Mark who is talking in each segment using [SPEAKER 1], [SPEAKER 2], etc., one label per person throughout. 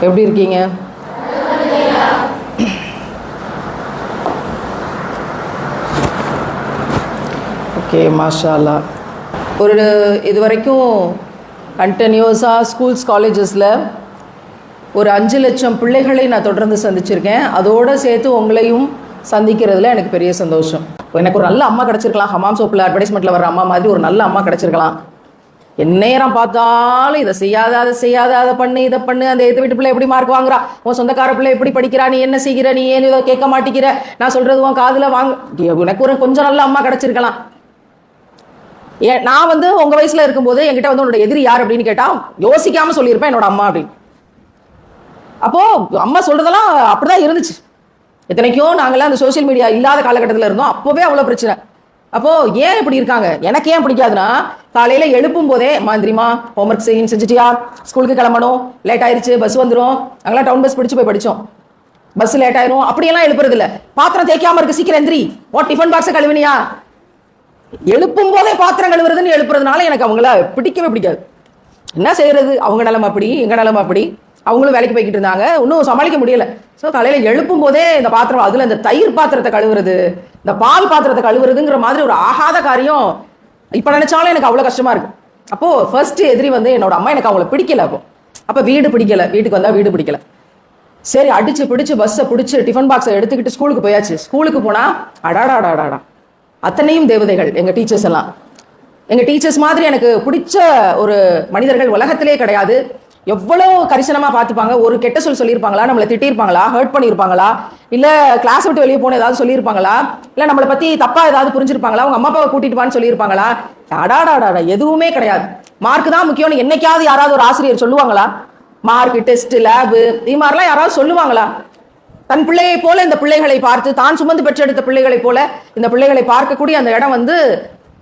[SPEAKER 1] எப்படி இருக்கீங்க? ஓகே, மாஷா அல்லாஹ். ஒரு இது வரைக்கும் கண்டினியூஸாக ஸ்கூல்ஸ் காலேஜஸில் ஒரு 5 லட்சம் பிள்ளைகளை நான் தொடர்ந்து சந்திச்சிருக்கேன். அதோடு சேர்த்து உங்களையும் சந்திக்கிறதுல எனக்கு பெரிய சந்தோஷம். எனக்கு ஒரு நல்ல அம்மா கிடச்சிருக்கலாம். ஹமாம் சோப்பில் அட்வர்டைஸ்மெண்ட்டில் வர அம்மா மாதிரி ஒரு நல்ல அம்மா கிடச்சிருக்கலாம். எந்நேரம் பார்த்தாலும் இதை செய்யாத, அதை செய்யாத, அதை பண்ணு, இதை பண்ணு, அந்த எது வீட்டு பிள்ளை எப்படி மார்க் வாங்குறா, உன் சொந்தக்கார பிள்ளை எப்படி படிக்கிறா, நீ என்ன செய்கிற, நீ ஏன் இதை கேட்க மாட்டேங்கிற, நான் சொல்றது உன் காதில் வாங்க. உனக்கு ஒரு கொஞ்சம் நல்ல அம்மா கிடச்சிருக்கலாம். நான் உங்க வயசுல இருக்கும்போது என்கிட்ட உன்னோட எதிரி யார் அப்படின்னு கேட்டா யோசிக்காம சொல்லியிருப்பேன் என்னோட அம்மா அப்படின்னு. அப்போ அம்மா சொல்றதெல்லாம் அப்படிதான் இருந்துச்சு. இத்தனைக்கும் நாங்களாம் அந்த சோசியல் மீடியா இல்லாத காலகட்டத்தில் இருந்தோம். அப்போவே அவ்வளவு பிரச்சனை. அப்போ ஏன் இப்படி இருக்காங்க? எனக்கு ஏன் பிடிக்காதுன்னா, காலையில எழுப்பும் போதே மாதிரிமா ஹோம்ஒர்க் செஞ்சுட்டியா, ஸ்கூலுக்கு கிளம்பணும், லேட் ஆயிருச்சு, பஸ் வந்துடும், நாங்களாம் டவுன் பஸ் பிடிச்சு போய் படிச்சோம், பஸ் லேட் ஆயிரும், அப்படியெல்லாம் எழுப்புறது இல்ல. பாத்திரம் தேய்க்காம இருக்கு, சீக்கிரம் எந்திரி, டிஃபன் பாக்ஸ் கழுவினியா. எழுப்பும் போதே பாத்திரம் கழுவுறதுன்னு எழுப்புறதுனால எனக்கு அவங்கள பிடிக்கவே பிடிக்காது. என்ன செய்யறது, அவங்க நிலைமை அப்படி, எங்க நிலைமை அப்படி. அவங்களும் வேலைக்கு போய்கிட்டு இருந்தாங்க, இன்னும் சமாளிக்க முடியல. ஸோ காலையில எழுப்பும் போதே இந்த பாத்திரம், அதுல இந்த தயிர் பாத்திரத்தை கழுவுறது, இந்த பால் பாத்திரத்தை கழுவுறதுங்கிற மாதிரி ஒரு ஆகாத காரியம் இப்ப நினைச்சாலும் எனக்கு அவ்வளவு கஷ்டமா இருக்கு. அப்போ ஃபர்ஸ்ட் எதிரி என்னோட அம்மா. எனக்கு அவங்கள பிடிக்கல. அப்ப வீடு பிடிக்கல, வீட்டுக்கு வந்தா வீடு பிடிக்கல. சரி, அடிச்சு பிடிச்சு பஸ்ஸை பிடிச்சு டிஃபன் பாக்ஸை எடுத்துக்கிட்டு ஸ்கூலுக்கு போயாச்சு. ஸ்கூலுக்கு போனா அடாடாடாடாடா, அத்தனையும் தேவதைகள். எங்க டீச்சர்ஸ் எல்லாம், எங்க டீச்சர்ஸ் மாதிரி எனக்கு பிடிச்ச ஒரு மனிதர்கள் உலகத்திலே கிடையாது. எவ்வளவு கரிசனமா பார்த்துப்பாங்க. ஒரு கெட்ட சொல்லியிருப்பாங்களா, நம்மளை திட்டிருப்பாங்களா, ஹர்ட் பண்ணியிருப்பாங்களா, இல்ல கிளாஸ் விட்டு வெளியே போன ஏதாவது சொல்லியிருப்பாங்களா, இல்ல நம்மளை பத்தி தப்பா ஏதாவது புரிஞ்சிருப்பாங்களா, உங்க அம்மா அப்பாவை கூட்டிட்டு வான்னு சொல்லியிருப்பாங்களா? அடாடாடாடா, எதுவுமே கிடையாது. மார்க் தான் முக்கியம்னு என்னைக்காவது யாராவது ஒரு ஆசிரியர் சொல்லுவாங்களா? மார்க், டெஸ்ட், லேபு, இது மாதிரிலாம் யாராவது சொல்லுவாங்களா? தன் பிள்ளையை போல இந்த பிள்ளைகளை பார்த்து, தான் சுமந்து பெற்றெடுத்த பிள்ளைகளை போல இந்த பிள்ளைகளை பார்க்கக்கூடிய அந்த இடம்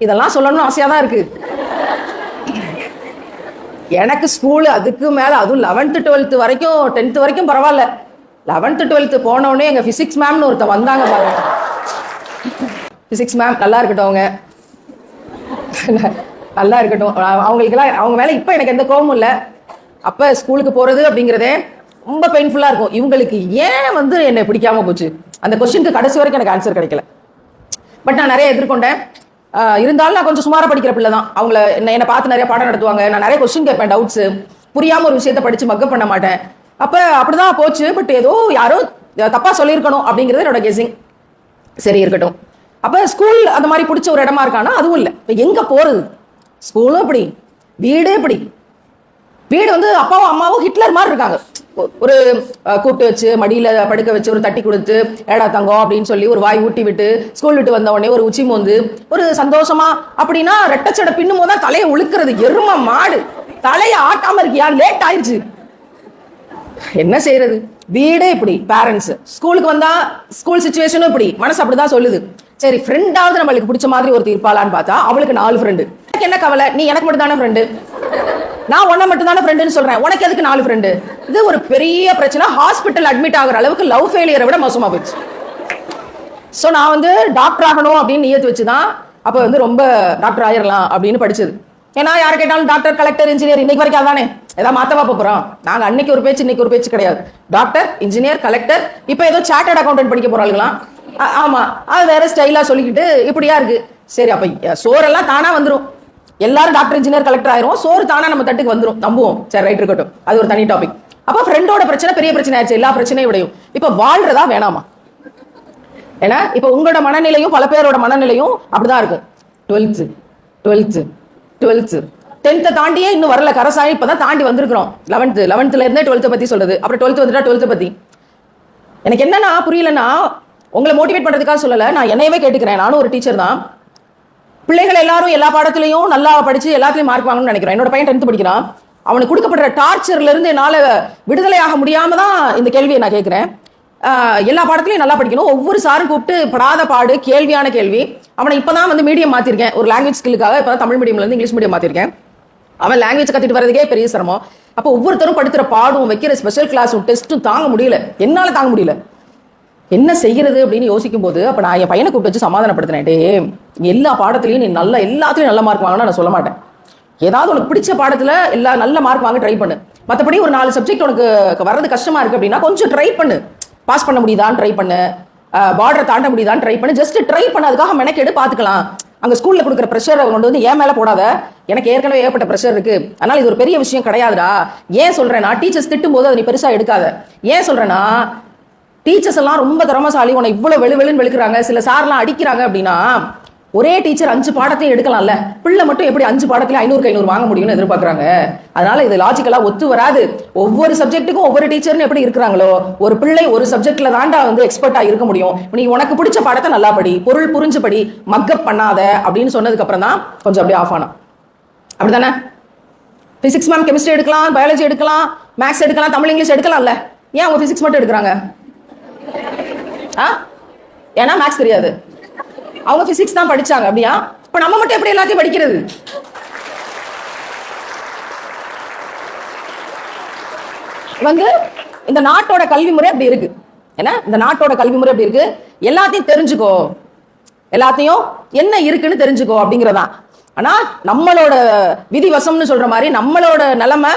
[SPEAKER 1] இதெல்லாம் சொல்லணும்னு ஆசையா தான் இருக்கு. எனக்கு ஸ்கூலு அதுக்கு மேல, அதுவும் 11th 12th வரைக்கும், 10th வரைக்கும் பரவாயில்ல. 11th 12th போனோடனே எங்க பிசிக்ஸ் மேம்னு ஒருத்தர் வந்தாங்க பாருங்க. பிசிக்ஸ் மேம் நல்லா இருக்கட்டும், அவங்க நல்லா இருக்கட்டும். அவங்களுக்கெல்லாம் அவங்க மேல இப்ப எனக்கு எந்த கோபமும் இல்லை. அப்ப ஸ்கூலுக்கு போறது அப்படிங்கிறதே ரொம்ப பெயின்ஃபுல்லா இருக்கும். இவங்களுக்கு ஏன் என்னை பிடிக்காம போச்சு, அந்த கொஸ்டினுக்கு கடைசி வரைக்கும் எனக்கு ஆன்சர் கிடைக்கல. பட் நான் நிறைய எதிர்கொண்டேன். இருந்தாலும் நான் கொஞ்சம் சுமாரா படிக்கிற பிள்ளை தான். அவங்கள என்னை பார்த்து நிறைய பாடம் நடத்துவாங்க. நான் நிறைய கொஸ்டின் கேட்பேன், டவுட்ஸ் புரியாம ஒரு விஷயத்த படிச்சு மக்கப் பண்ண மாட்டேன். அப்ப அப்படிதான் போச்சு. பட் ஏதோ யாரோ தப்பா சொல்லியிருக்கணும் அப்படிங்கிறது என்னோட கெஸிங். சரி, இருக்கட்டும். அப்ப ஸ்கூல் அந்த மாதிரி பிடிச்ச ஒரு இடமா இருக்கானா? அதுவும் இல்லை. இப்ப எங்க போறது? ஸ்கூலும் இப்படி, வீடு இப்படி. வீடு அப்பாவும் அம்மாவும் ஹிட்லர் மாதிரி இருக்காங்க. ஒரு கூப்பிட்டு வச்சு மடியில படுக்க வச்சு ஒரு தட்டி கொடுத்து, ஏடா தங்கம் அப்படின்னு சொல்லி ஒரு வாய் ஊட்டி விட்டு, ஸ்கூல் விட்டு வந்த உடனே ஒரு உச்சி மோந்து ஒரு சந்தோஷமா அப்படின்னா ரெட்டச்சடை பின்னும் போதுதான் தலையை உழுக்கிறது. எரும மாடு, தலையை ஆட்டாம இருக்கியா, லேட் ஆயிடுச்சு, என்ன செய்யறது? வீடே இப்படி, பேரண்ட்ஸ். ஸ்கூலுக்கு வந்தா ஸ்கூல் சிச்சுவேஷனும் இப்படி, மனசு அப்படிதான் சொல்லுது. சரி, ஃப்ரெண்டாவது நம்மளுக்கு பிடிச்ச மாதிரி ஒரு இருப்பாளான்னு பார்த்தா அவளுக்கு 4 ஃப்ரெண்டு. எனக்கு என்ன கவலை, நீ எனக்கு மட்டும் தானே ஃப்ரெண்டு, நான் உன்ன மட்டும் தானே ஃப்ரெண்டுன்னு சொல்றேன், உனக்கு எதுக்கு 4 ஃப்ரெண்டு? இது ஒரு பெரிய பிரச்சனை. ஹாஸ்பிட்டல் அட்மிட் ஆகிற அளவுக்கு லவ் ஃபெயிலியரை விட மோசமா போயிடுச்சு. ஸோ நான் டாக்டர் ஆகணும் அப்படின்னு நியத்து வச்சுதான் அப்போ ரொம்ப டாக்டர் ஆயிரலாம் அப்படின்னு படிச்சது. ஏன்னா யாரை கேட்டாலும் டாக்டர், கலெக்டர், இன்ஜினியர், இன்னைக்கு வரைக்கும் அதானே. ஏதாவது மாத்தவா போறோம்? நாங்க அன்னைக்கு ஒரு பேச்சு, இன்னைக்கு ஒரு பேச்சு கிடையாது. டாக்டர், இன்ஜினியர், கலெக்டர், இப்போ ஏதோ சார்ட்டர்ட் அக்கௌண்டன்ட் படிக்க போறாளுங்களாம். ஆமா, அது வேற ஸ்டைலா சொல்லிக்கிட்டு இப்படியா இருக்கு. சரி, அப்ப சோறெல்லாம் தானா வந்துடும். எல்லாரும் டாக்டர், இன்ஜினியர், கலெக்டர் ஆயிரும், சோறு தானா நம்ம தட்டுக்கு வந்துடும், நம்புவோம். சரி, ரைட், இருக்கட்டும், அது ஒரு தனி டாபிக். அப்ப ஃப்ரெண்டோட பிரச்சனை பெரிய பிரச்சனை ஆயிடுச்சு, எல்லா பிரச்சனையும் விடையும். இப்ப வாழ்றதா வேணாமா? ஏன்னா இப்ப உங்களோட மனநிலையும் பல பேரோட மனநிலையும் அப்படிதான் இருக்கும். 12th 10th தாண்டியே இன்னும் வரல, கரசாயி இப்பதான் தாண்டி வந்திருக்கிறோம். 11th இருந்தே 12th பத்தி சொல்றது. அப்புறம் 12th வந்துட்டா 12th பத்தி. எனக்கு என்னன்னா புரியலன்னா, உங்களை மோட்டிவேட் பண்றதுக்காக சொல்லல, நான் என்னையவே கேட்டுக்கிறேன். நானும் ஒரு டீச்சர் தான். பிள்ளைகள் எல்லாரும் எல்லா பாடத்திலையும் நல்லா படிச்சு எல்லாத்துலயும் மார்க் வாங்கணும்னு நினைக்கிறேன். என்னோட பையன் 10th படிக்கிறான். அவனுக்கு கொடுக்கப்படுற டார்ச்சர்ல இருந்து என்னால விடுதலை ஆக முடியாம தான் இந்த கேள்வியை நான் கேட்கிறேன். எல்லா பாடத்திலையும் நல்லா படிக்கணும். ஒவ்வொரு சாரும் கூப்பிட்டு படாத பாடு, கேள்வியான கேள்வி. அவனை இப்பதான் மீடியம் மாத்திருக்கேன், ஒரு லாங்குவேஜ் ஸ்கில்லுக்காக. இப்பதான் தமிழ் மீடியம்ல இருந்து இங்கிலீஷ் மீடியம் மாத்திருக்கேன். அவன் லாங்குவேஜ் கத்திட்டு வரதுக்கே பெரிய சிரமம். அப்போ ஒவ்வொருத்தரும் படுத்துற பாடும், வைக்கிற ஸ்பெஷல் கிளாஸும் டெஸ்ட்டும் தாங்க முடியல, என்னால தாங்க முடியல. என்ன செய்யறது அப்படின்னு யோசிக்கும் போது அப்ப நான் என் பையனை கூப்பிட்டு வச்சு சமாதானப்படுத்தினேன். எல்லா பாடத்திலையும் நீ எல்லாத்துலயும் நல்ல மார்க் வாங்கினா நான் சொல்ல மாட்டேன். ஏதாவது உனக்கு பிடிச்ச பாடத்துல எல்லா நல்ல மார்க் வாங்க ட்ரை பண்ணு. மற்றபடி ஒரு 4 சப்ஜெக்ட் உனக்கு வர்றது கஷ்டமா இருக்கு அப்படின்னா கொஞ்சம் ட்ரை பண்ணு. பாஸ் பண்ண முடியுதான்னு ட்ரை பண்ணு, பார்டர் தாண்ட முடியுதான்னு ட்ரை பண்ணு. ஜஸ்ட் ட்ரை பண்ண, அதுக்காக மெனக்கெடு பார்த்துக்கலாம். அங்க ஸ்கூல்ல கொடுக்குற ப்ரெஷர் கொண்டு வந்து ஏன் மேல போடாத. எனக்கு ஏற்கனவே ஏற்பட்ட ப்ரெஷர் இருக்கு, அதனால இது ஒரு பெரிய விஷயம் கிடையாதுடா. ஏன் சொல்றேன்னா, டீச்சர்ஸ் திட்டும் போது அதை நீ பெருசா எடுக்காத. ஏன் சொல்றேன்னா, டீச்சர்ஸ் எல்லாம் ரொம்ப திறமசாலி, உன்னை இவ்வளவு வெளுவெளுன்னு வெளுக்குறாங்க, சில சார்லாம் அடிக்கிறாங்க அப்படின்னா, ஒரே டீச்சர் 5 பாடத்தையும் எடுக்கலாம்ல. பிள்ளை மட்டும் எப்படி 5 பாடத்துல 500க்கு 500 வாங்க முடியும்னு எதிர்பார்க்கறாங்க. அதனால இது லாஜிக்கலா ஒத்து வராது. ஒவ்வொரு சப்ஜெக்ட்டுக்கும் ஒவ்வொரு டீச்சர்னு எப்படி இருக்கிறாங்களோ, ஒரு பிள்ளை ஒரு சப்ஜெக்ட்ல தாண்டா வந்து எக்ஸ்பர்ட்டா இருக்க முடியும். நீ உனக்கு பிடிச்ச பாடத்தை நல்லா படி, பொருள் புரிஞ்சு படி, மக்கப் பண்ணாத அப்படின்னு சொன்னதுக்கு அப்புறம் தான் கொஞ்சம் அப்படியே ஆஃப் ஆனா. அப்படிதானே? பிசிக்ஸ் மேம் கெமிஸ்ட்ரி எடுக்கலாம், பயாலஜி எடுக்கலாம், மேக்ஸ் எடுக்கலாம், தமிழ் இங்கிலீஷ் எடுக்கலாம்ல. ஏன் அவங்க பிசிக்ஸ் மட்டும் எடுக்கிறாங்க? ஏன்னா மேக்ஸ் தெரியாது, அவங்க பிசிக்ஸ் தான் படிச்சாங்க. அப்படியா? இப்ப நம்ம மட்டும் எப்படி எல்லாத்தையும் படிக்கிறது? வந்து இந்த நாட்டோட கல்வி முறை அப்படி இருக்கு. என்ன இந்த நாட்டோட கல்வி முறை அப்படி இருக்கு. எல்லாத்தையும் தெரிஞ்சுக்கோ, எல்லாத்தையும் என்ன இருக்குன்னு தெரிஞ்சுக்கோ அப்படிங்கறதான். ஆனா நம்மளோட விதிவசம்னு சொல்ற மாதிரி நம்மளோட நிலைமை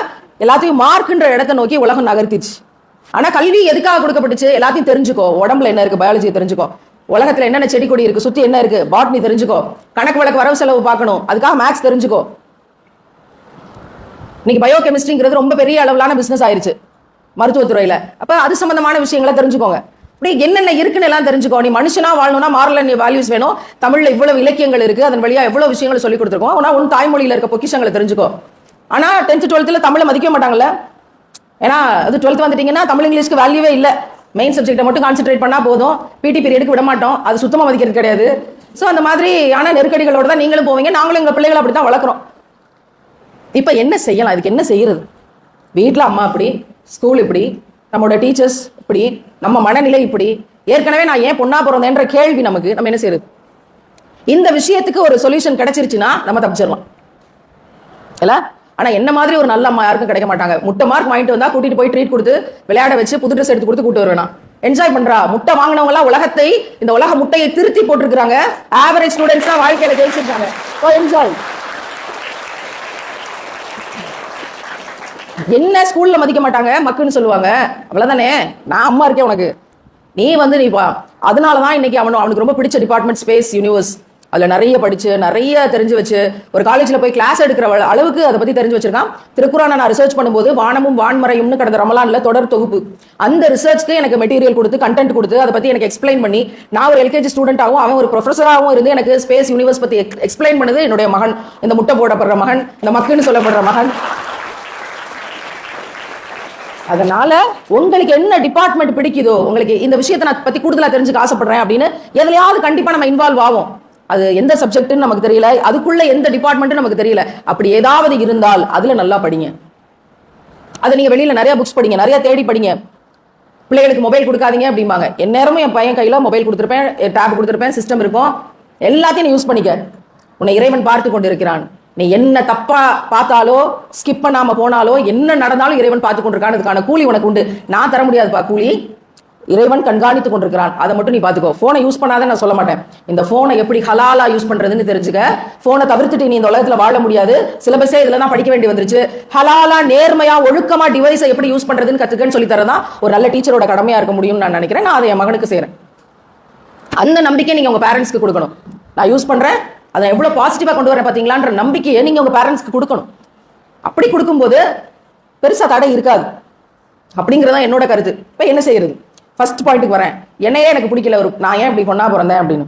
[SPEAKER 1] எல்லாத்தையும் மார்க்ன்ற இடத்தை நோக்கி உலகம் நகர்த்திச்சு. ஆனா கல்வி எதுக்காக கொடுக்கப்பட்டுச்சு? எல்லாத்தையும் தெரிஞ்சுக்கோ. உடம்புல என்ன இருக்கு, பயாலஜி தெரிஞ்சுக்கோ. உலகத்துல என்னென்ன செடி கொடி இருக்கு, சுத்தி என்ன இருக்கு, பாட்னி தெரிஞ்சுக்கோ. கணக்கு வழக்கு வரவு செலவு பார்க்கணும், அதுக்காக மேக்ஸ் தெரிஞ்சுக்கோ. இன்னைக்கு பயோ கெமிஸ்ட்ரிங்கிறது ரொம்ப பெரிய அளவிலான பிசினஸ் ஆயிருச்சு மருத்துவத்துறையில. அப்ப அது சம்பந்தமான விஷயங்களை தெரிஞ்சுக்கோங்க. இப்படி என்னென்ன இருக்குன்னு எல்லாம் தெரிஞ்சுக்கோ. நீ மனுஷனா வாழணும்னா மாரல் வேல்யூஸ் வேணும். தமிழ்ல இவ்வளவு இலக்கியங்கள் இருக்கு, அதன் வழியா எவ்வளவு விஷயங்களை சொல்லி கொடுத்துருக்கோம். ஆனா உன் தாய்மொழியில இருக்க பொக்கிஷங்களை தெரிஞ்சுக்கோ. ஆனா 10th 12th தமிழை மதிக்க மாட்டாங்கல்ல. ஏன்னா அது 12th வந்துட்டீங்கன்னா தமிழ் இங்கிலீஷ்க்கு வேல்யூவே இல்லை. மெயின் சப்ஜெக்டை மட்டும் கான்சென்ட்ரேட் பண்ணா போதும். பிடி பீரியடுக்கு விட மாட்டோம், அது சுத்தமா மதிக்கிறது கிடையாது. ஸோ அந்த மாதிரியான நெருக்கடிகளோட தான் நீங்களும் போவீங்க, நாங்களும் எங்க பிள்ளைகளை அப்படித்தான் வளர்க்குறோம். இப்ப என்ன செய்யலாம்? இதுக்கு என்ன செய்யறது? வீட்டில் அம்மா இப்படி, ஸ்கூல் இப்படி, நம்மளோட டீச்சர்ஸ் இப்படி, நம்ம மனநிலை இப்படி, ஏற்கனவே நான் ஏன் பொண்ணா பிறந்தேன்ற கேள்வி நமக்கு. நம்ம என்ன செய்யறது? இந்த விஷயத்துக்கு ஒரு சொல்யூஷன் கிடைச்சிருச்சுன்னா நம்ம தப்பிச்சிடலாம் இல்ல? ஆனா என்ன மாதிரி ஒரு நல்ல அம்மா யாருக்கும் கிடைக்க மாட்டாங்க. முட்டை மார்க் வாங்கிட்டு வந்தா கூட்டிட்டு போய் ட்ரீட் கொடுத்து விளையாட வச்சு புது ட்ரெஸ் எடுத்து கொடுத்து கூட்டு வருவேனா? என்ஜாய் பண்றா. முட்டை வாங்கினவங்க எல்லாம் உலகத்தை, இந்த உலக முட்டையை திருத்தி போட்டிருக்காங்க. ஆவரேஜ் ஸ்டூடெண்ட்ஸ் தான் வாழ்க்கையில ஜெயிச்சிருக்காங்க. என்ஜாய். என்ன ஸ்கூல்ல மதிக்க மாட்டாங்க, மக்குன்னு சொல்லுவாங்க, அவ்வளவுதானே. நான் அம்மா இருக்கேன் உனக்கு, நீ வந்து நீ பா. அதனாலதான் இன்னைக்கு அவனுக்கு ரொம்ப பிடிச்ச டிபார்ட்மெண்ட் ஸ்பேஸ் யூனிவர்ஸ். அதுல நிறைய படிச்சு நிறைய தெரிஞ்சு வச்சு ஒரு காலேஜ்ல போய் கிளாஸ் எடுக்கிற அளவுக்கு அதை பத்தி தெரிஞ்சு வச்சிருக்கான். திருக்குறானை நான் ரிசர்ச் பண்ணும்போது வானமும் வான்மறையும்னு கடந்த ரமலான்ல தொடர் தொகுப்பு, அந்த ரிசர்ச்க்கு எனக்கு மெட்டீரியல் கொடுத்து கண்டென்ட் கொடுத்து அதை பத்தி எனக்கு எக்ஸ்பிளைன் பண்ணி, நான் ஒரு எல்கேஜி ஸ்டூடெண்டாகவும் அவன் ஒரு ப்ரொஃபஸராகவும் இருந்து எனக்கு ஸ்பேஸ் யூனிவர்ஸ் பத்தி எக்ஸ்பிளைன் பண்ணது என்னுடைய மகன். இந்த முட்டை போடப்படுற மகன், இந்த மக்குன்னு சொல்லப்படுற மகன். அதனால உங்களுக்கு என்ன டிபார்ட்மெண்ட் பிடிக்குதோ, உங்களுக்கு இந்த விஷயத்தை நான் பத்தி கூடுதலா தெரிஞ்சுக்க ஆசைப்படுறேன் அப்படின்னு எதுலையாவது கண்டிப்பா நம்ம இன்வால்வ் ஆகும். அது எந்த சப்ஜெக்ட்னு நமக்கு தெரியல, அதுக்குள்ள எந்த டிபார்ட்மெண்ட் நமக்கு தெரியல, அப்படி ஏதாவது இருந்தால் அதுல நல்லா படிங்க. அதை நீங்க வெளியில நிறைய புக்ஸ் படிங்க, நிறைய தேடி படிங்க. பிள்ளைகளுக்கு மொபைல் கொடுக்காதீங்க அப்படிம்பாங்க. என் நேரமும் என் பையன் கையில மொபைல் கொடுத்துருப்பேன், டேப் கொடுத்துருப்பேன், சிஸ்டம் இருக்கும், எல்லாத்தையும் நீ யூஸ் பண்ணிக்க. உன்னை இறைவன் பார்த்து கொண்டு இருக்கிறான். நீ என்ன தப்பா பார்த்தாலோ, ஸ்கிப் பண்ணாம போனாலோ, என்ன நடந்தாலும் இறைவன் பார்த்து கொண்டிருக்கான். அதுக்கான கூலி உனக்கு உண்டு. நான் தர முடியாதுப்பா கூலி, இறைவன் கண்காணித்து கொண்டிருக்கிறான். அதை மட்டும் நீ பாத்துக்கோ. போனை யூஸ் பண்ணாத நான் சொல்ல மாட்டேன். இந்த போனை எப்படி ஹலாலா யூஸ் பண்றதுன்னு தெரிஞ்சுக்க. போனை தவிர்த்துட்டு நீ இந்த உலகத்துல வாழ முடியாது. சிலபஸே இதுல தான் படிக்க வேண்டி வந்துருச்சு. ஹலாலா, நேர்மையா, ஒழுக்கமா டிவைஸை எப்படி யூஸ் பண்றதுன்னு கத்துக்கன்னு சொல்லி தரதான் ஒரு நல்ல டீச்சரோட கடமையா இருக்க முடியும்னு நான் நினைக்கிறேன். நான் அதை என் மகனுக்கு செய்யறேன். அந்த நம்பிக்கை நீங்க உங்க பேரண்ட்ஸ்க்கு கொடுக்கணும். நான் யூஸ் பண்றேன், அதை எவ்வளவு பாசிட்டிவா கொண்டு வரேன் பாத்தீங்களான்ற நம்பிக்கையை நீங்க உங்க பேரண்ட்ஸ்க்கு கொடுக்கணும். அப்படி கொடுக்கும்போது பெருசா தடை இருக்காது அப்படிங்கறதான் என்னோட கருத்து. இப்ப என்ன செய்யறது? ஃபர்ஸ்ட் பாயிண்ட்டுக்கு வரேன். என்னையே எனக்கு பிடிக்கல, நான் ஏன் இப்படி பொண்ணா பிறந்தேன் அப்படின்னு.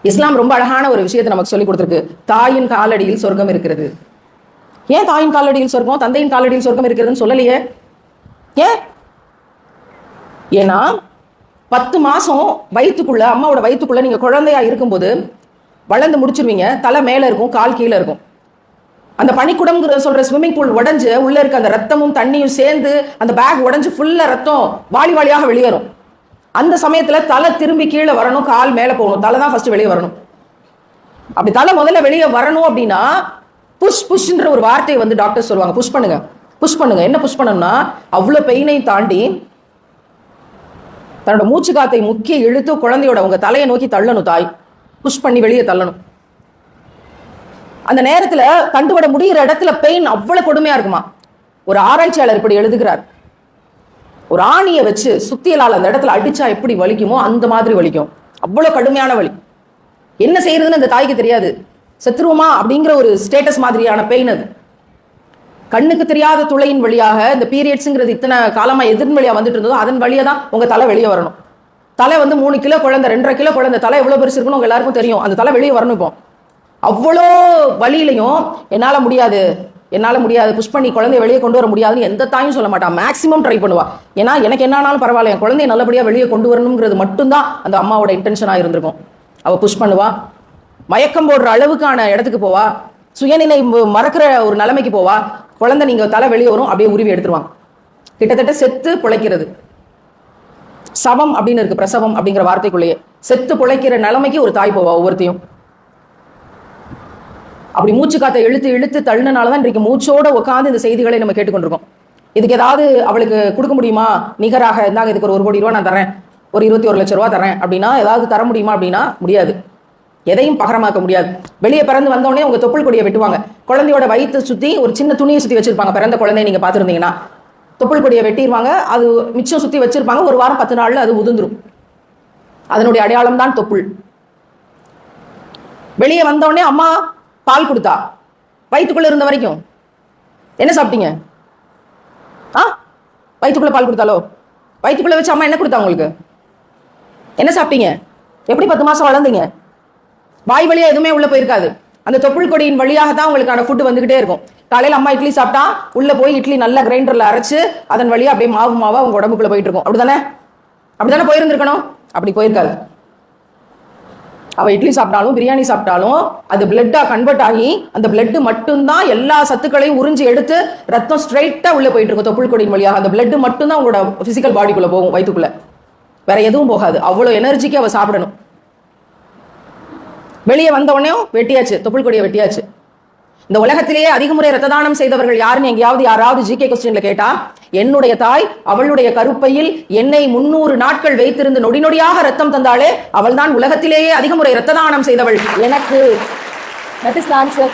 [SPEAKER 1] இஸ்லாம் ரொம்ப அழகான ஒரு விஷயத்தை நமக்கு சொல்லி கொடுத்துருக்கு. தாயின் காலடியில் சொர்க்கம் இருக்கிறது. ஏன் தாயின் காலடியில் சொர்க்கம், தந்தையின் காலடியில் சொர்க்கம் இருக்கிறதுன்னு சொல்லலையே? ஏன்? ஏன்னா 10 மாசம் வயிற்றுக்குள்ள, அம்மாவோட வயிற்றுக்குள்ள நீங்க குழந்தையா இருக்கும்போது வளர்ந்து முடிச்சிருவீங்க. தலை மேல இருக்கும், கால் கீழே இருக்கும். அந்த பனிக்குடம் சொல்ற ஸ்விம்மிங் பூல் உடைஞ்சு உள்ள இருக்க அந்த ரத்தமும் தண்ணியும் சேர்ந்து அந்த பேக் உடைஞ்சு ஃபுல்லா ரத்தம் வாளி வாளியாக வெளியேறும். அந்த சமயத்துல தலை திரும்பி கீழே வரணும், கால் மேல போகணும். தலை தான் ஃபர்ஸ்ட் வெளியே வரணும். அப்படி தலை முதல்ல வெளியே வரணும் அப்படின்னா புஷ் புஷ்ன்ற ஒரு வார்த்தையை வந்து டாக்டர் சொல்லுவாங்க. புஷ் பண்ணுங்க, புஷ் பண்ணுங்க. என்ன புஷ் பண்ணணும்னா, அவ்வளவு பெயினை தாண்டி தன்னோட மூச்சு காத்தை முக்கிய இழுத்து குழந்தையோட உங்க தலையை நோக்கி தள்ளணும். தாய் புஷ் பண்ணி வெளியே தள்ளணும். அந்த நேரத்துல கண்டுபிட முடிகிற இடத்துல பெயின் அவ்வளவு கொடுமையா இருக்குமா. ஒரு ஆராய்ச்சியாளர் இப்படி எழுதுகிறார், ஒரு ஆணியை வச்சு சுத்தியலால் அந்த இடத்துல அடிச்சா எப்படி வலிக்குமோ அந்த மாதிரி வலிக்கும், அவ்வளவு கடுமையான வலி. என்ன செய்யறதுன்னு அந்த தாய்க்கு தெரியாது, செத்துருவோமா அப்படிங்கிற ஒரு ஸ்டேட்டஸ் மாதிரியான பெயின் அது. கண்ணுக்கு தெரியாத துளையின் வழியாக இந்த பீரியட்ஸ்ங்கிறது இத்தனை காலமா எதிர்ன் வழியா வந்துட்டு இருந்ததோ அதன் வழியா தான் உங்க தலை வெளியே வரணும். தலை வந்து 3 கிலோ குழந்தை, 2.5 கிலோ குழந்தை, தலை எவ்வளவு பெருசு இருக்குன்னு உங்க எல்லாருக்கும் தெரியும். அந்த தலை வெளியே வரணும். இப்போ அவ்வளோ வழியிலையும் என்னால முடியாது புஷ் பண்ணி குழந்தைய வெளியே கொண்டு வர முடியாதுன்னு எந்த தாயும் சொல்ல மாட்டான். மேக்சிமம் ட்ரை பண்ணுவா. ஏன்னா எனக்கு என்னாலும் பரவாயில்ல, என் குழந்தைய நல்லபடியா வெளியே கொண்டு வரணுங்கிறது மட்டும்தான் அந்த அம்மாவோட இன்டென்ஷனா இருந்திருக்கும். அவ புஷ் பண்ணுவா, மயக்கம் போடுற அளவுக்கான இடத்துக்கு போவா, சுயநிலை மறக்கிற ஒரு நிலைமைக்கு போவா. குழந்தை நீங்க தலை வெளியே வரும், அப்படியே உருவி எடுத்துருவாங்க. கிட்டத்தட்ட செத்து பிழைக்கிறது. சவம் அப்படின்னு இருக்கு, பிரசவம் அப்படிங்கிற வார்த்தைக்குள்ளேயே செத்து பிழைக்கிற நிலைமைக்கு ஒரு தாய் போவா ஒவ்வொருத்தையும். அப்படி மூச்சு காத்த இழுத்து இழுத்து தள்ளினாலதான் இன்றைக்கு மூச்சோட உட்காந்து இந்த செய்திகளை நம்ம கேட்டுக்கொண்டிருக்கோம். இதுக்கு ஏதாவது அவளுக்கு கொடுக்க முடியுமா நிகராக? இருந்தாங்க இதுக்கு ஒரு 1 கோடி ரூபா நான் தரேன், ஒரு 21 லட்சம் ரூபா தரேன் அப்படின்னா ஏதாவது தர முடியுமா அப்படின்னா முடியாது. எதையும் பகரமாக்க முடியாது. வெளியே பிறந்து வந்தோடனே உங்க தொப்புள் கொடியை வெட்டுவாங்க. குழந்தையோட வயிற்று சுத்தி ஒரு சின்ன துணியை சுத்தி வச்சிருப்பாங்க. பிறந்த குழந்தைய நீங்க பாத்துருந்தீங்கன்னா தொப்புள் கொடியை வெட்டிடுவாங்க. அது மிச்சம் சுத்தி வச்சிருப்பாங்க. ஒரு வாரம் 10 நாள்ல அது உதிர்ந்துரும். அதனுடைய அடையாளம் தான் தொப்புள். வெளியே வந்தோடனே அம்மா பால் கொடுத்தா, வயிற்றுக்குள்ள இருந்த வரைக்கும் என்ன சாப்பிட்டீங்க? வயிற்றுக்குள்ள பால் கொடுத்தாலோ? வயிற்றுக்குள்ள வச்சு அம்மா என்ன கொடுத்தா உங்களுக்கு? என்ன சாப்பிட்டீங்க? எப்படி 10 மாசம் வளர்ந்தீங்க? வாய் வழியா எதுவுமே உள்ள போயிருக்காது. அந்த தொப்புள் கொடியின் வழியாக தான் உங்களுக்கான ஃபுட்டு வந்துகிட்டே இருக்கும். காலையில் அம்மா இட்லி சாப்பிட்டா உள்ள போய் இட்லி நல்லா கிரைண்டர்ல அரைச்சு அதன் வழியா அப்படியே மாவா உங்க உடம்புக்குள்ள போயிட்டு இருக்கும். அப்படிதானே போயிருந்திருக்கணும். அப்படி போயிருக்காது. அவ இட்லி சாப்பிட்டாலும் பிரியாணி சாப்பிட்டாலும் அது பிளட்டா கன்வெர்ட் ஆகி அந்த பிளட் மட்டும்தான் எல்லா சத்துக்களையும் உறிஞ்சி எடுத்து ரத்தம் ஸ்ட்ரைட்டா உள்ள போயிட்டு இருக்கும். தொப்புள் கொடியின் வழியாக அந்த பிளட் மட்டும்தான் உங்களோட பிசிக்கல் பாடிக்குள்ள போகும், வயிற்றுக்குள்ள. வேற எதுவும் போகாது. அவ்வளவு எனர்ஜிக்கு அவ சாப்பிடணும். வெளியே வந்த உடனே வெட்டியாச்சு, தொப்புள் கொடியை வெட்டியாச்சு. இந்த உலகத்திலேயே அதிக முறை ரத்த தானம் செய்தவர்கள் யாருன்னு எங்கேயாவது யாராவது ஜிகே கொஸ்டின்ல கேட்டா, என்னுடைய தாய் அவளுடைய கருப்பையில் என்னை 300 நாட்கள் வைத்திருந்து நொடி நொடியாக ரத்தம் தந்தாலே அவள் தான் உலகத்திலேயே அதிக முறை ரத்த தானம் செய்தவள் எனக்கு. That is the answer.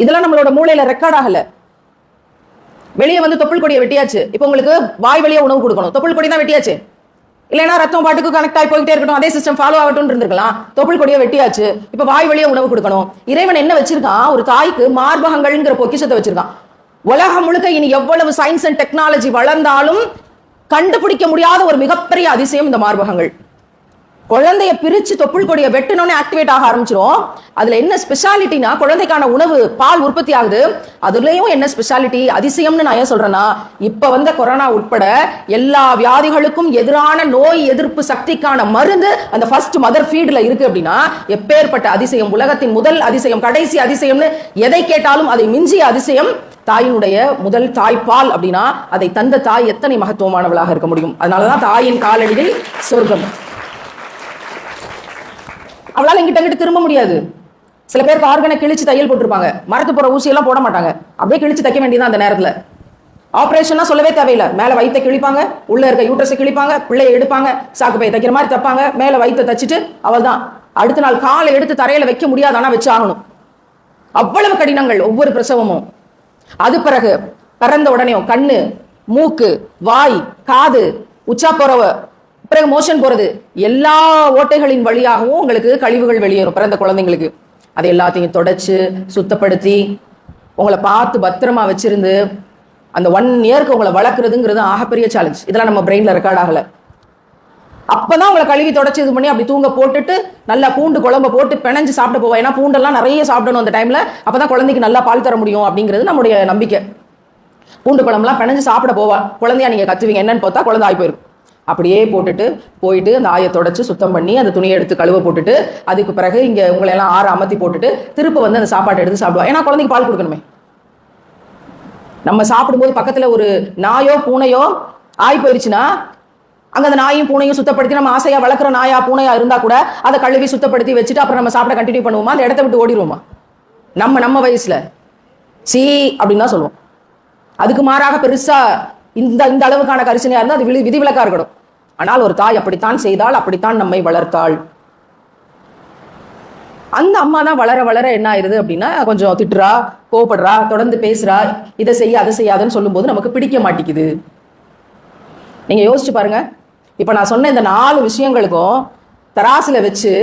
[SPEAKER 1] இதெல்லாம் நம்மளோட மூளையில ரெக்கார்ட் ஆகல. வெளியே வந்து தொப்புள் கொடியை வெட்டியாச்சு. இப்போ உங்களுக்கு வாய் வழியா உணவு கொடுக்கணும், தொப்புள் கொடி தான் வெட்டியாச்சு. இல்லைன்னா ரத்தம் பாட்டுக்கு கனெக்ட் ஆகி போயிட்டே இருக்கட்டும், அதே சிஸ்டம் ஃபாலோ ஆகட்டும் இருந்திருக்கலாம். தொப்புள் கொடியை வெட்டியாச்சு, இப்ப வாய் வழியா உணவு கொடுக்கணும். இறைவன் என்ன வச்சிருக்கான்? ஒரு தாய்க்கு மார்பகங்கள்ங்கிற பொக்கிஷத்தை வச்சிருக்கான். உலகம் முழுக்க இனி எவ்வளவு சயின்ஸ் அண்ட் டெக்னாலஜி வளர்ந்தாலும் கண்டுபிடிக்க முடியாத ஒரு மிகப்பெரிய அதிசயம் இந்த மார்பகங்கள். குழந்தைய பிரிச்சு தொப்புள் கொடியை வெட்டணும்னு ஆக்டிவேட் ஆக ஆரம்பிச்சிடும். அதுல என்ன ஸ்பெஷாலிட்டினா, குழந்தைக்கான உணவு பால் உற்பத்தி ஆகுது. அதுலயும் என்ன ஸ்பெஷாலிட்டி அதிசயம்னு நான் ஏன் சொல்றேன்னா, இப்ப வந்த கொரோனா உட்பட எல்லா வியாதிகளுக்கும் எதிரான நோய் எதிர்ப்பு சக்திக்கான மருந்து அந்த ஃபர்ஸ்ட் மதர் ஃபீட்ல இருக்கு. அப்படின்னா எப்பேற்பட்ட அதிசயம்! உலகத்தின் முதல் அதிசயம், கடைசி அதிசயம்னு எதை கேட்டாலும் அதை மிஞ்சிய அதிசயம் தாயினுடைய முதல் தாய்ப்பால். அப்படின்னா அதை தந்த தாய் எத்தனை மகத்துவமானவளாக இருக்க முடியும்? அதனாலதான் தாயின் காலடியில் சொர்க்கம். அவளால எங்கிட்ட திரும்ப முடியாது. சில பேருக்கு ஆர்கனை கிழிச்சு தையல் போட்டிருப்பாங்க, மரத்து போற ஊசி எல்லாம் போட மாட்டாங்க, அப்படியே கிழிச்சு தைக்க வேண்டியதான். அந்த நேரத்துல ஆபரேஷன்னா சொல்லவே தேவையில்லை. மேல வயிற்றை கிழிப்பாங்க, உள்ள இருக்க யூட்ரஸை கிழிப்பாங்க, பிள்ளையை எடுப்பாங்க, சாக்கு பை தைக்கிற மாதிரி தைப்பாங்க, மேல வயிற்றை தச்சுட்டு அவள் தான். அடுத்த நாள் காலை எடுத்து தரையில வைக்க முடியாது, ஆனா வச்சு ஆகணும். அவ்வளவு கடினங்கள் ஒவ்வொரு பிரசவமும். அது பிறகு பிறந்த உடனே கண்ணு, மூக்கு, வாய், காது, உச்சா போறவ, பிறகு மோஷன் போறது, எல்லா ஓட்டைகளின் வழியாகவும் உங்களுக்கு கழிவுகள் வெளியேறும் பிறந்த குழந்தைங்களுக்கு. அதை எல்லாத்தையும் தொடச்சு சுத்தப்படுத்தி உங்களை பார்த்து பத்திரமா வச்சிருந்து அந்த 1 இயருக்கு உங்களை வளர்க்குறதுங்கிறது ஆகப்பெரிய சேலஞ்ச். இதெல்லாம் நம்ம பிரெயின்ல ரெக்கார்ட் ஆகல. அப்பதான் உங்களை கழுவி தொடச்சு இது பண்ணி அப்படி தூங்க போட்டுட்டு நல்லா பூண்டு குழம்பு போட்டு பிணைஞ்சு சாப்பிட போவா. ஏன்னா பூண்டெல்லாம் நிறைய சாப்பிடணும் அந்த டைம்ல, அப்பதான் குழந்தைக்கு நல்லா பால் தர முடியும் அப்படிங்கிறது நம்முடைய நம்பிக்கை. பூண்டு குழம்புலாம் பிணைஞ்சு சாப்பிட போவா. குழந்தையா நீங்க கத்துவீங்க, என்னன்னு பார்த்தா குழந்தை ஆகி போயிருக்கும். அப்படியே போயிட்டு அந்த ஆயை தொடச்சு சுத்தம் பண்ணி அந்த துணியை எடுத்து கழுவ போட்டுட்டு அதுக்கு பிறகு இங்க உங்களை எல்லாம் ஆற அமர்த்தி போட்டுட்டு திருப்ப வந்து அந்த சாப்பாட்டை எடுத்து சாப்பிடுவா. ஏன்னா குழந்தைக்கு பால் கொடுக்கணுமே. நம்ம சாப்பிடும்போது பக்கத்துல ஒரு நாயோ பூனையோ ஆய் போயிருச்சுன்னா அங்க அந்த நாயும் பூனையும் சுத்தப்படுத்தி நம்ம ஆசையா வளர்க்குற நாயா பூனையா இருந்தா கூட அதை கழுவி சுத்தப்படுத்தி வச்சுட்டு அப்புறம் நம்ம சாப்பிட கண்டினியூ பண்ணுவோமா? அந்த இடத்த விட்டு ஓடிடுவோமா? நம்ம வயசுல சீ அப்படின்னு தான் சொல்லுவோம். அதுக்கு மாறாக பெருசா இந்த அளவுக்கான கரிசனையா இருந்தா அது விதிவிலக்கா இருக்கணும். ஆனால் ஒரு தாய் அப்படித்தான் செய்தால், அப்படித்தான் நம்மை வளர்த்தாள். அந்த அம்மா தான் வளர வளர என்ன ஆயிருது அப்படின்னா கொஞ்சம் திட்டுறா, கோவப்படுறா, தொடர்ந்து பேசுறா, இதை செய்ய அதை செய்யாதுன்னு சொல்லும்போது நமக்கு பிடிக்க மாட்டேங்குது. நீங்க யோசிச்சு பாருங்க. இப்ப நான் சொன்ன இந்த 4 விஷயங்களுக்கும் தராசுல வச்சு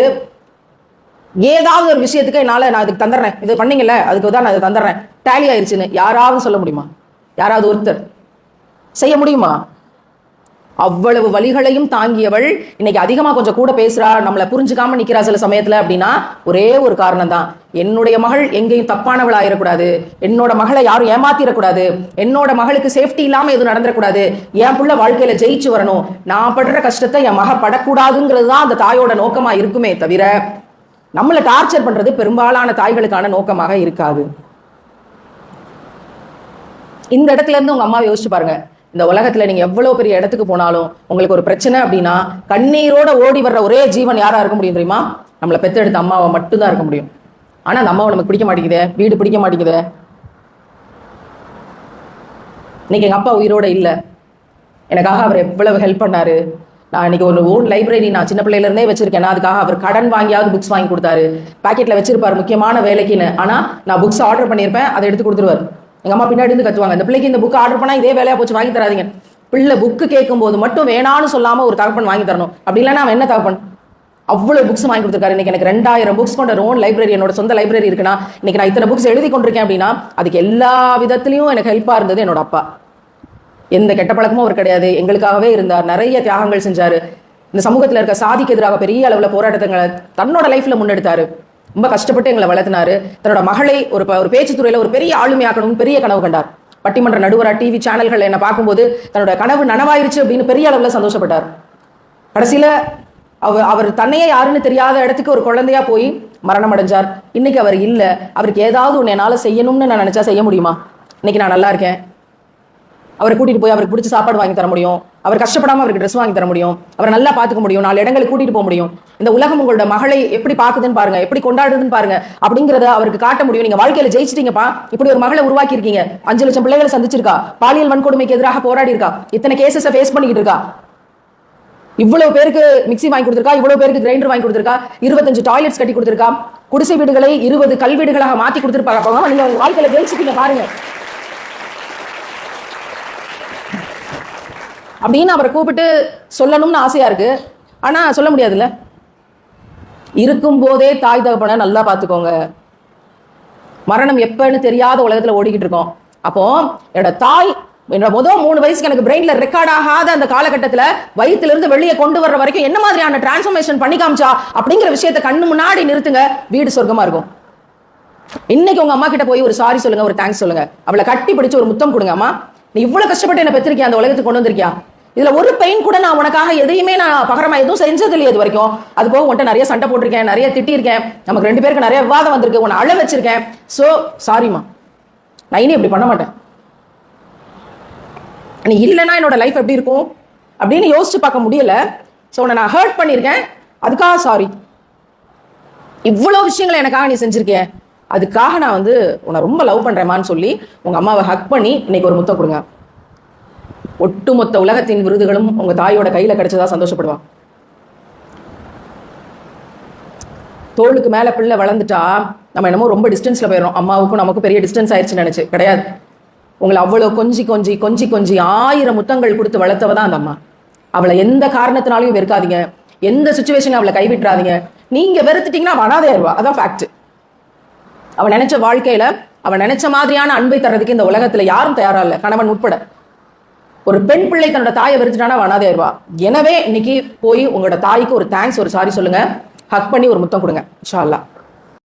[SPEAKER 1] ஏதாவது ஒரு விஷயத்துக்கு என்னால நான் இதுக்கு தந்துடுறேன், இது பண்ணீங்கல்ல அதுக்கு தான் நான் இதை தந்துடுறேன், டேலி ஆயிடுச்சுன்னு யாராவது சொல்ல முடியுமா? யாராவது ஒருத்தர் செய்ய முடியுமா? அவ்வளவு வழிகளையும் தாங்கியவள் இன்னைக்கு அதிகமா கொஞ்சம் கூட பேசுறா, நம்மளை புரிஞ்சுக்காம நிக்கிறா சில சமயத்துல அப்படின்னா ஒரே ஒரு காரணம் தான், என்னுடைய மகள் எங்கேயும் தப்பானவள் ஆயிடக்கூடாது, என்னோட மகளை யாரும் ஏமாத்திடக்கூடாது, என்னோட மகளுக்கு சேஃப்டி இல்லாம எதுவும் நடந்துடக்கூடாது, என் புள்ள வாழ்க்கையில ஜெயிச்சு வரணும், நான் படுற கஷ்டத்தை என் மக படக்கூடாதுங்கிறது தான் அந்த தாயோட நோக்கமா இருக்குமே தவிர நம்மளை டார்ச்சர் பண்றது பெரும்பாலான தாய்களுக்கான நோக்கமாக இருக்காது. இந்த இடத்துல இருந்து உங்க அம்மாவை யோசிச்சு பாருங்க. இந்த உலகத்துல நீங்க எவ்வளவு பெரிய இடத்துக்கு போனாலும் உங்களுக்கு ஒரு பிரச்சனை அப்படின்னா கண்ணீரோட ஓடி வர்ற ஒரே ஜீவன் யாரா இருக்க முடியும் தெரியுமா? நம்மளை பெத்தெடுத்த அம்மாவை மட்டும்தான் இருக்க முடியும். ஆனா அந்த அம்மாவை நமக்கு பிடிக்க மாட்டேங்குதே, வீடு பிடிக்க மாட்டேங்குதே. இன்னைக்கு எங்க அப்பா உயிரோட இல்ல, எனக்காக அவர் எவ்வளவு ஹெல்ப் பண்ணாரு. நான் இன்னைக்கு ஒரு ஓன் லைப்ரரி நான் சின்ன பிள்ளையில இருந்தே வச்சிருக்கேன். அதுக்காக அவர் கடன் வாங்கியாவது புக்ஸ் வாங்கி கொடுத்தாரு, பாக்கெட்ல வச்சிருப்பாரு முக்கியமான வேலைக்குன்னு. ஆனா நான் புக்ஸ் ஆர்டர் பண்ணியிருப்பேன், அதை எடுத்து கொடுத்துருவாரு. எங்க அம்மா பின்னாடி இருந்து கத்துவாங்க, இந்த பிள்ளைக்கு இந்த புக் ஆர்டர் பண்ணா இதே வேலையா போச்சு, வாங்கி தராதீங்க. பிள்ளை புக்கு கேட்கும் போது மட்டும் வேணான்னு சொல்லாம ஒரு தகப்பன் வாங்கி தரணும். அப்படி இல்லைன்னா அவன் என்ன தகப்பன்? அவ்வளவு புக்ஸ் வாங்கி கொடுத்துருக்காரு. இன்னைக்கு எனக்கு 2000 புக்ஸ் கொண்ட ஓன் லைப்ரரி, என்னோட சொந்த லைப்ரரி இருக்குன்னா இன்னைக்கு நான் இத்தனை புக்ஸ் எழுதி கொண்டிருக்கேன் அப்படின்னா அதுக்கு எல்லா விதத்திலையும் எனக்கு ஹெல்ப்பா இருந்தது என்னோட அப்பா. எந்த கெட்ட பழக்கமும் அவர் கிடையாது, எங்களுக்காகவே இருந்தார், நிறைய தியாகங்கள் செஞ்சாரு. இந்த சமூகத்தில் இருக்க சாதிக்கு எதிராக பெரிய அளவில் போராட்டங்களை தன்னோட லைஃப்ல முன்னெடுத்தாரு. ரொம்ப கஷ்டப்பட்டு எங்களை வளர்த்தினாரு. தன்னோட மகளை ஒரு பேச்சுத்துறையில ஒரு பெரிய ஆளுமையாக்கணும்னு பெரிய கனவு கண்டார். பட்டிமன்ற நடுவரா டிவி சேனல்கள் என்ன பார்க்கும்போது தன்னோட கனவு நனவாயிருச்சு அப்படின்னு பெரிய அளவில் சந்தோஷப்பட்டார். கடைசியில அவர் தன்னையே யாருன்னு தெரியாத இடத்துக்கு ஒரு குழந்தையா போய் மரணம் அடைஞ்சார். இன்னைக்கு அவர் இல்ல. அவருக்கு ஏதாவது ஒன்று என்னால செய்யணும்னு நான் நினைச்சா செய்ய முடியுமா? இன்னைக்கு நான் நல்லா இருக்கேன். அவரை கூட்டிட்டு போய் அவருக்கு பிடிச்ச சாப்பாடு வாங்கி தர முடியும், அவர் கஷ்டப்படாம அவருக்கு ட்ரெஸ் வாங்கி தர முடியும், அவரை நல்லா பாத்துக்க முடியும், 4 இடங்களுக்கு கூட்டிட்டு போக முடியும். இந்த உலகம் உங்களோட மகளை எப்படி பாக்குதுன்னு பாருங்க, எப்படி கொண்டாடுதுன்னு பாருங்க, அப்படிங்கறத அவருக்கு காட்ட முடியும். நீங்க வாழ்க்கையில ஜெயிச்சிட்டீங்கப்பா, இப்படி ஒரு மகளை உருவாக்கி இருக்கீங்க, 5 லட்சம் பிள்ளைகளை சந்திச்சிருக்கா, பாலியல் வன்கொடுமைக்கு எதிராக போராடி இருக்கா, இத்தனை கேசஸை ஃபேஸ் பண்ணிக்கிட்டு இருக்கா, இவ்வளவு பேருக்கு மிக்சி வாங்கி கொடுத்திருக்கா, இவ்வளவு பேருக்கு கிரைண்டர் வாங்கி கொடுத்திருக்கா, 25 டாய்லெட்ஸ் கட்டி கொடுத்திருக்கா, குடிசை வீடுகளை 20 கல்வீடுகளாக மாத்தி கொடுத்திருப்பாங்க. நீங்க வாழ்க்கையில ஜெயிச்சிட்டீங்க பாருங்க அப்படின்னு அவரை கூப்பிட்டு சொல்லணும்னு ஆசையா இருக்கு. ஆனா சொல்ல முடியாதுல்ல. இருக்கும் போதே தாய் தகப்பனை நல்லா பாத்துக்கோங்க. மரணம் எப்பன்னு தெரியாத உலகத்துல ஓடிக்கிட்டு இருக்கோம். அப்போ என்னோட தாய் என்னோட 3 வயசுக்கு எனக்கு பிரெயின்ல ரெக்கார்ட் ஆகாத அந்த காலகட்டத்துல வயிற்றுல இருந்து வெளியே கொண்டு வர்ற வரைக்கும் என்ன மாதிரியான டிரான்ஸ்ஃபர்மேஷன் பண்ணி காமிச்சா அப்படிங்கிற விஷயத்தை கண்ணு முன்னாடி நிறுத்துங்க, வீடு சொர்க்கமா இருக்கும். இன்னைக்கு உங்க அம்மா கிட்ட போய் ஒரு சாரி சொல்லுங்க, ஒரு தேங்க்ஸ் சொல்லுங்க, அவளை கட்டி பிடிச்சு ஒரு முத்தம் கொடுங்க. அம்மா, நீ இவ்வளவு கஷ்டப்பட்டு என்ன பெற்றிருக்கியா, அந்த உலகத்துக்கு கொண்டு வந்திருக்கியா, இதுல ஒரு பெயின் கூட நான் உனக்காக எதையுமே நான் பகரமா எதுவும் செஞ்சது இல்லையா இது வரைக்கும். அது போக உன்ட்ட நிறைய சண்டை போட்டிருக்கேன், நிறைய திட்டிருக்கேன், நமக்கு 2 பேருக்கு நிறைய விவாதம் வந்திருக்கு, உன்னை அழ வச்சிருக்கேன். சோ சாரிமா, நான் இனி இப்படி பண்ண மாட்டேன். நீ இல்லைன்னா என்னோட லைஃப் எப்படி இருக்கும் அப்படின்னு யோசிச்சு பார்க்க முடியல. சோ உன்னை நான் ஹர்ட் பண்ணிருக்கேன், அதுக்காக சாரி. இவ்வளவு விஷயங்களை எனக்காக நீ செஞ்சிருக்கேன், அதுக்காக நான் உன்னை ரொம்ப லவ் பண்றேமான்னு சொல்லி உங்க அம்மாவை ஹக் பண்ணி இன்னைக்கு ஒரு முத்தம் கொடுங்க. ஒட்டுமொத்த உலகத்தின் விருதுகளும் உங்க தாயோட கையில கிடைச்சதா சந்தோஷப்படுவான். தோளுக்கு மேல பிள்ளை வளர்ந்துட்டா நம்ம என்னமோ ரொம்ப டிஸ்டன்ஸ்ல போயிடும், அம்மாவுக்கும் நமக்கும் பெரிய டிஸ்டன்ஸ் ஆயிடுச்சுன்னு நினைச்சு. கிடையாது. உங்களை அவ்வளவு கொஞ்சி கொஞ்சி கொஞ்சி கொஞ்சி 1000 முத்தங்கள் கொடுத்து வளர்த்தவதான் அந்த அம்மா. அவளை எந்த காரணத்தினாலையும் வெறுக்காதீங்க, எந்த சுச்சுவேஷன் அவளை கைவிட்டுறாதீங்க. நீங்க வெறுத்துட்டீங்கன்னா அனாதையாயிருவா, அதான் ஃபேக்ட். அவன் நினைச்ச வாழ்க்கையில அவன் நினைச்ச மாதிரியான அன்பை தர்றதுக்கு இந்த உலகத்துல யாரும் தயாரா இல்லை, கணவன் உட்பட. ஒரு பெண் பிள்ளை தன்னோட தாயை வெறுத்துட்டானா அனாதையாயிருவா. எனவே இன்னைக்கு போய் உங்களோட தாய்க்கு ஒரு தேங்க்ஸ், ஒரு சாரி சொல்லுங்க, ஹக் பண்ணி ஒரு முத்தம் கொடுங்க. இன்ஷா அல்லாஹ்.